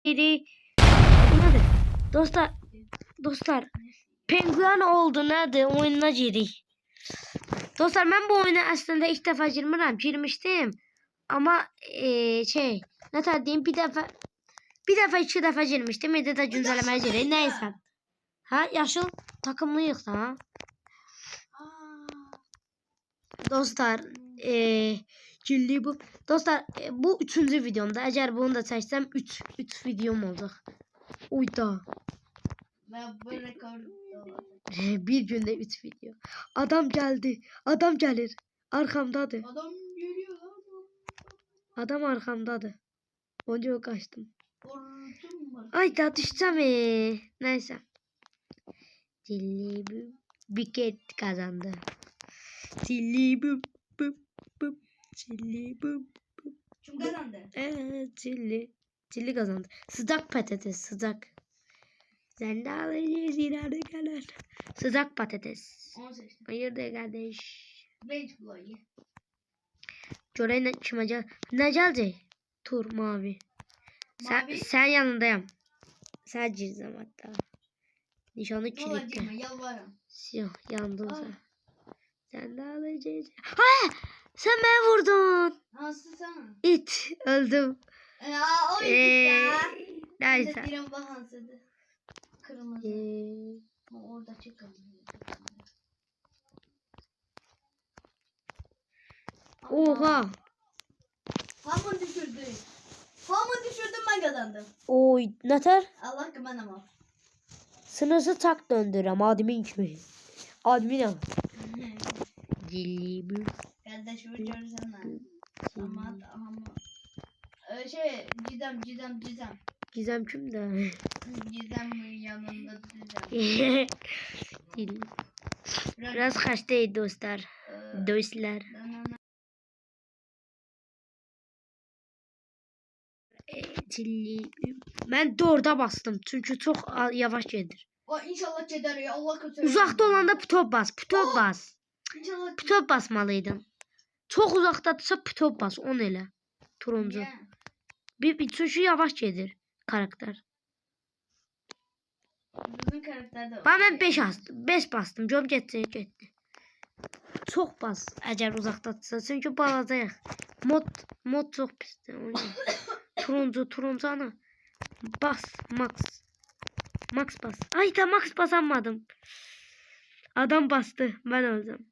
Hadi. Dostlar penguen oldu nedir oyununa girik. Dostlar ben bu oyuna aslında ilk defa girmiştim. Ama ne kadar diyeyim bir defa iki defa girmiştim. Bir de güncellemeye gireyim. Neyse. Ha yaşıl takımlıyız ha. Dostlar cilli bu. Dostlar bu üçüncü videomda. Eğer bunu da seçsem 3 videom olacak. Uyda. Bir günde 3 video. Adam geldi. Adam gelir. Arkamdadır. Adam geliyor. Adam arkamdadır. Onca kaçtım. Korktum. Ay da düşeceğim. Neyse. Cilli bu. Biket kazandı. Cilli bu. Cilli bu. Kim kazandı? Cilli kazandı. Sıcak patates sıcak. Sen de alacağız ileride kadar. Sıcak patates. Hayırdır kardeş. Ben çıkıyorum. Görey kim acaba? Ne gelecek? Tur mavi. Sen yanındayım. Sen gireceğim hatta. Nişanı kilitli. Yalvarırım. Yok yandın sen. Sen de alacaksın. Ha! Sen beni vurdun. Nasıl sana? İt öldüm. O ya. Neyse. Birim bahansıdı. Kırmızı. Orada çıkalım. Oha. Hamur düşürdü. Hamur düşürdüm ben kazandım. Oy neler? Allah kıman ama. Sınırsız tak döndürüm admin kimi. Admin al. Cilli bu. Kardeşimi görürsen lan. Ama. Gizem. Gizem kim de? Gizem'in yanında Gizem. Biraz hastaydı dostlar. Dostlar. Cilli. Ben doğruda bastım çünkü çok yavaş gelir. İnşallah ceder ya Allah kötü. Uzakta olanda top bas. İnşallah Top basmalıydın. Çok uzaktadırsa top bas. On elə. Turuncu. Bir çünkü yavaş gelir karakter. Bizim karakterde. Ben 5 bastım. Job getdi. Çok bas. Eğer uzaktadırsa çünkü balacayıq. Mod çok pisdir. turuncu ana. Bas Max bas. Ay da Max basamadım. Adam bastı. Ben öldüm.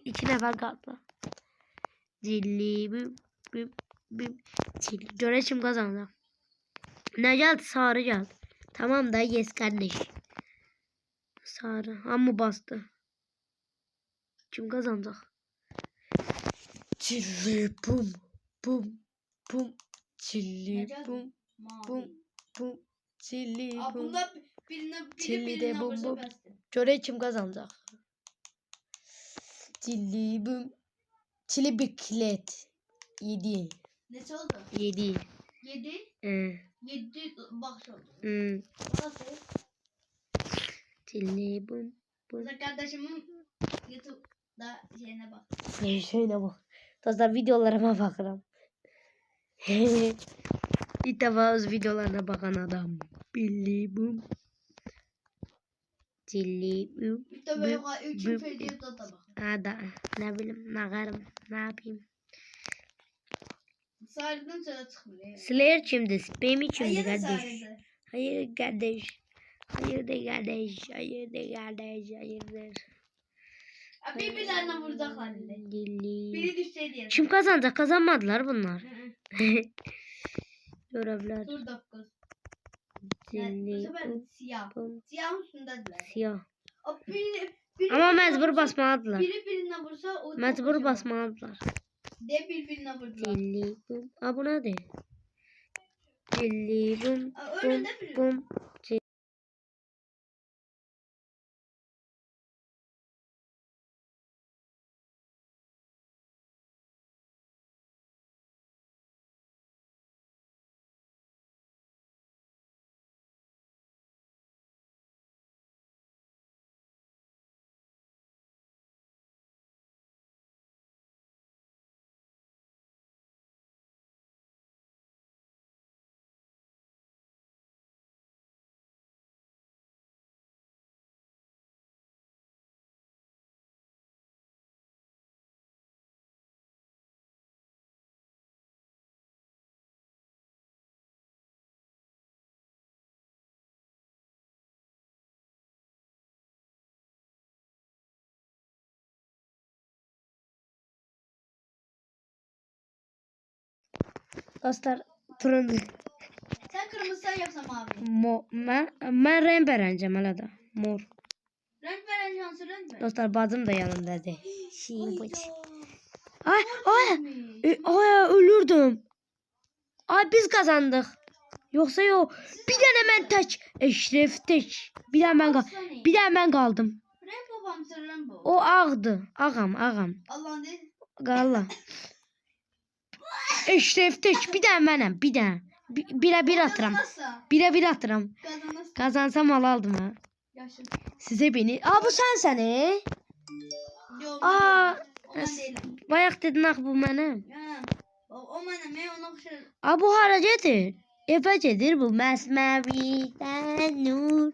İki nefer kaldı. Cilli bim. Cilli. Göre kim kazandı? Ne geldi? Sarı geldi. Tamam da yes kardeş. Sarı. Ama bastı. Kim kazanacak? Cilli bum. Cilli bum. Cilli bum. Bunda birine bum. Göre kim kazanacak? Cilli bum. Çili biklet. 7. Ne oldu? 7. 7? 7 bak oldu. Nasıl? Çili bum. Kardeşimin YouTube'da şeyine bak. Şeyine bak. Dostlar videolarıma bakarım. İlk defa öz videolarına bakan adam. Billi bum. Cilli bum. Tabii üçün videoda da bak. Ne bileyim ne yapayım. Sarıdan sonra çıkmıyor. Slayer kimdi? Spammy kimdi kardeş? Hayır kardeş. Hayırdır. Birbirlerine vuracaklar bile. Biri düşseydi ya. Kim kazanacak? Kazanmadılar bunlar. Görevler. Dur 9. Bu sefer siyah. Siyahın üstündedirler. Siyah. Biri ama mecbur basmalıdılar. Biri birine vursa o mecbur basmalıdılar. De birbirine vurdular. Dilli bum. Bu ne de? Dilli bum. Bum. Dostlar turuncu. Sen kırmızı sen yapsan mavi. Ben renk hala da. Mor. Renk veren şansı renk ver. Dostlar bacım da yanımdadır. Hayda. Ay Neymiş? ay ölürdüm. Ay biz kazandık. Yoksa yok. Bir tane ben tek. Eşref tek. Bir tane ben kaldım. Rainbow babamsın Rainbow. O ağdı. Ağam. Allah'ın değil. Galla. Eşref tek. Bir tane benim. Bir tane. Bire bir atıram. Bire atıram. Kazanırsa. Kazansam aldım ha. Yaşın. Size beni. Aa bu sen. Yok. Aa. O ben değilim. Bayaq dedin axı bu mənim. Ha. O benim. Ben ona kuşar. Aa bu hara gedir? Evə gedir bu məsməvidən nur.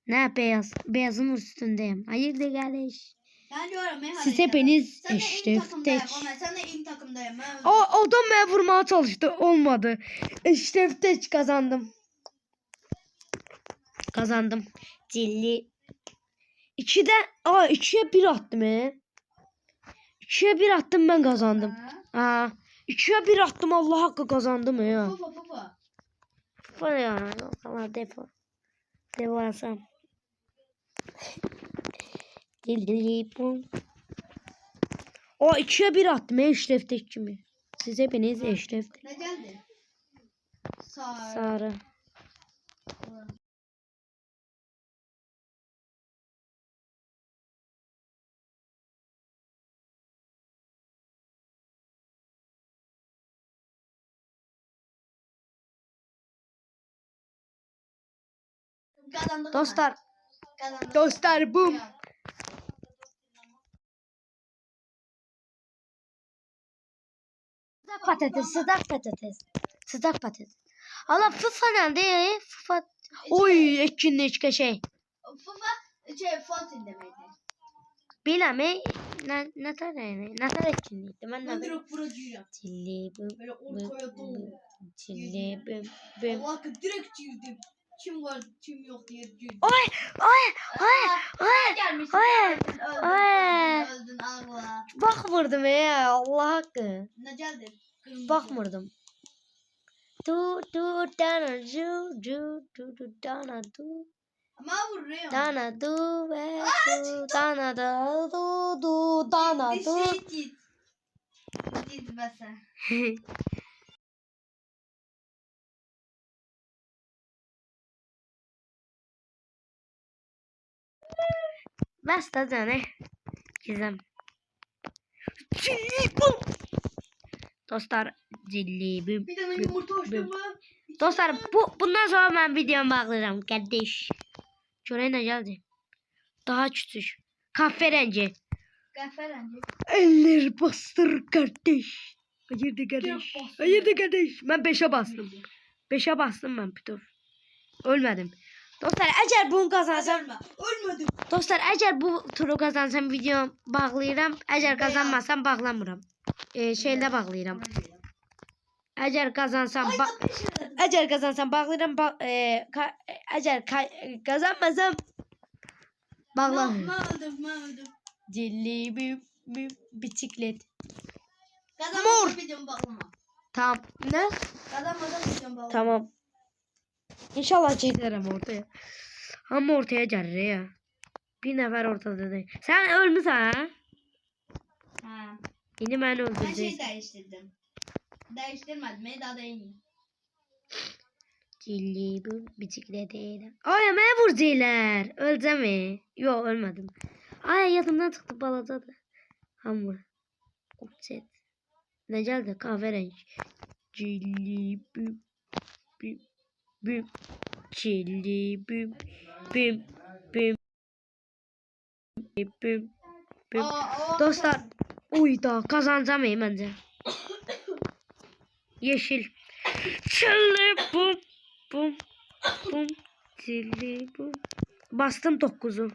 Ne beyaz? Beyazın üstündeyim. Hayırdır kardeş? Ben diyorum. Siz hepiniz Sen de eşref takımdayım. tek. Sen de iyi takımdayım. O da beni vurmaya çalıştı. Olmadı. Eşref tek kazandım. Cilli. İkiye bir attım he. 2'ye 1 attım ben kazandım. Aa, 2'ye 1 attım Allah hakkı kazandım ya. Fufa. Fufa ya. Tamam defo. Devarsam. Dilli bum. O 2'ye 1 attım eşref tek kimi. Siz hepiniz eşref. Ne geldi? Sarı. Kazandık. Dostlar bum. Sıcak patates. Allah FIFA nerede? FIFA. Oy etkinlik şey. Fufa Fontin demeydi. Bilame ne kadar etkinlikti. Ben Ben de direkt vuracağım. Cilli bum. Böyle ortaya doğru. Cilli bum. Allah direkt girdim. Kim var kim yok diye girdim. Ay. Gelmiş. Ay. Öldün Allah. Bakmırdım ya Allah hakkı. Ne geldi? Bakmırdım. Du dana du dana du. Ama vuruyor. Dana du ve du dana da du dana du. Git basa. Basta canı. Gizem. Cilli bum. Dostlar cilli bum. Bir tane yumurta uçtu mu? Dostlar bundan sonra ben videomu bağlayacağım kardeş. Şuraya ne geldi? Daha küçük. Kahverengi. Kahverengi. Eller bastır kardeş. Hayırdır kardeş. Ben 5'e bastım. 5'e bastım ben pitof. Ölmedim. Dostlar eğer bunu kazansam. Ölmedim. Dostlar eğer bu turu kazansam videomu bağlayıram. Eğer kazanmasam bağlamıram. Şeyle bağlayıram. Eğer kazansam bağlayıram. Eğer kazanmasam bağlamıram. Ben öldüm. Cilli bir bisiklet. Kazanmadan videomu bağlama. Tamam. Ne? Kazanmadan videomu bağlama. Tamam. İnşallah çekerim ortaya. Ama ortaya gelir ya. Bir nefer ortada değil. Sen ölmüşsün ha? Ha. Yine ben Ben öldürdüm. değiştirdim. Değiştirmedim. Daha da iyi. Cilli bu bisiklete. Ay beni vurdular. Öleceğim mi? Yok ölmedim. Ay yadımdan çıktı balacadı. Hamur. Upset. Ne geldi? Kahverengi. Cilli bu büm. Cilli büm. Büm. Dostlar. Uyda kazanacağım bence. Yeşil. Cilli bum. Cilli bum. Bastım 9'u.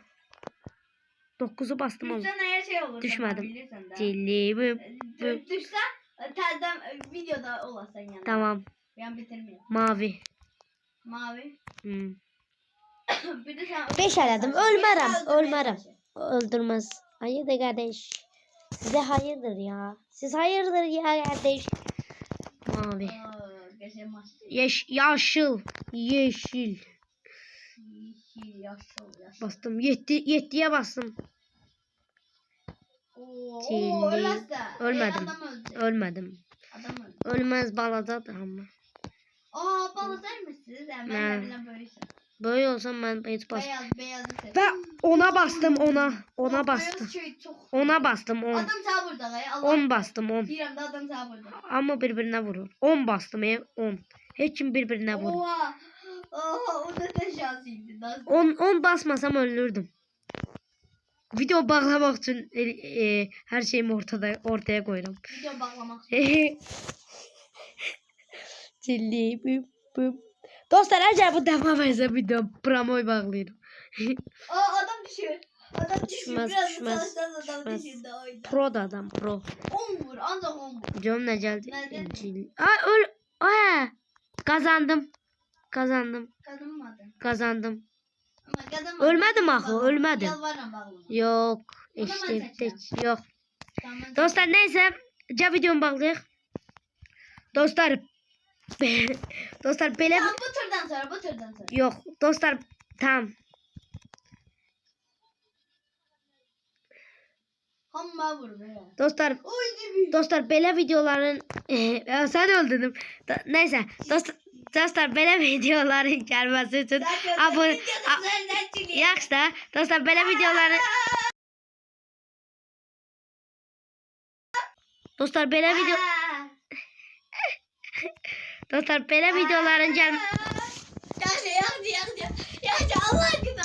9'u bastım oğlum. Düşsen eğer şey olur. Düşmedim. Cilli bum. Düşsen telden videoda olasın yani. Tamam. Ben bitirmiyorum. Mavi. Bir de sen 5 aradım. Ölmərəm. Öldürmez. Hayırdır kardeş. Size hayırdır ya. Siz hayırdır ya kardeş. mavi. Geçen maç. Yaşıl. Yeşil. Yaşıl. Bastım. 7'ye bastım. Oo, öyleyse. Ölmedim. Adam öldü. Ölmedim. Adam öldü. Ölmez balada da ama. Balık der misiniz? Ben de Ne? bilen böyle şey. Böyle olsam ben hiç bastım. Beyazı sev. Ve ona bastım ona bastım. Beyaz şey çok. Ona bastım 10. Adam sağ burada gaya. Allah. 10 bastım 10. Bir anda adam sağ burada. Ama birbirine vurur. 10 bastım 10. Hiç kim birbirine vurur. Oha. Oha, o da ne şansıydı. Nasıl? 10 basmasam ölürdüm. Video bağlamak için her şeyimi ortaya koydum. Video bağlamak. Çilli bıp bıp. Dostlar acaba bu devam etse video promoyu bağlayırım. Adam düşüyor. Adam düşüyor. Düşmez, Biraz düşmez, çalışsan adam düşmez. düşürdü oyunda. Pro da adam pro. 10 vur. Ancak 10 vur. Canım ne geldi? Nerede? Ay öl. Kazandım. Kazanmadın. Ama kazanmadın. Ölmedim ahı, ölmedim. Yalvarırım bağlama. Yok. O zaman İşte seçeceğim. yok. Tamam. Dostlar neyse. Videomu bağlayıq. Dostlar. Dostlar belə Tamam, bu turdan sonra. yok. Dostlar tamam. Hamma vur be. Dostlar Oy gibi. dostlar belə videoların sen öldürdüm. Neyse dostlar belə videoların gəlməsi üçün abone yaxşı da dostlar belə videoların dostlar belə video dostlar belə videoların Yaxşı, Allah aşkına.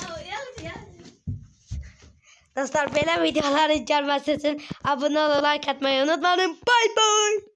Yaxşı. dostlar belə videoların gəlməsi üçün abunə olub like atmayı unutmayın. Bye bye.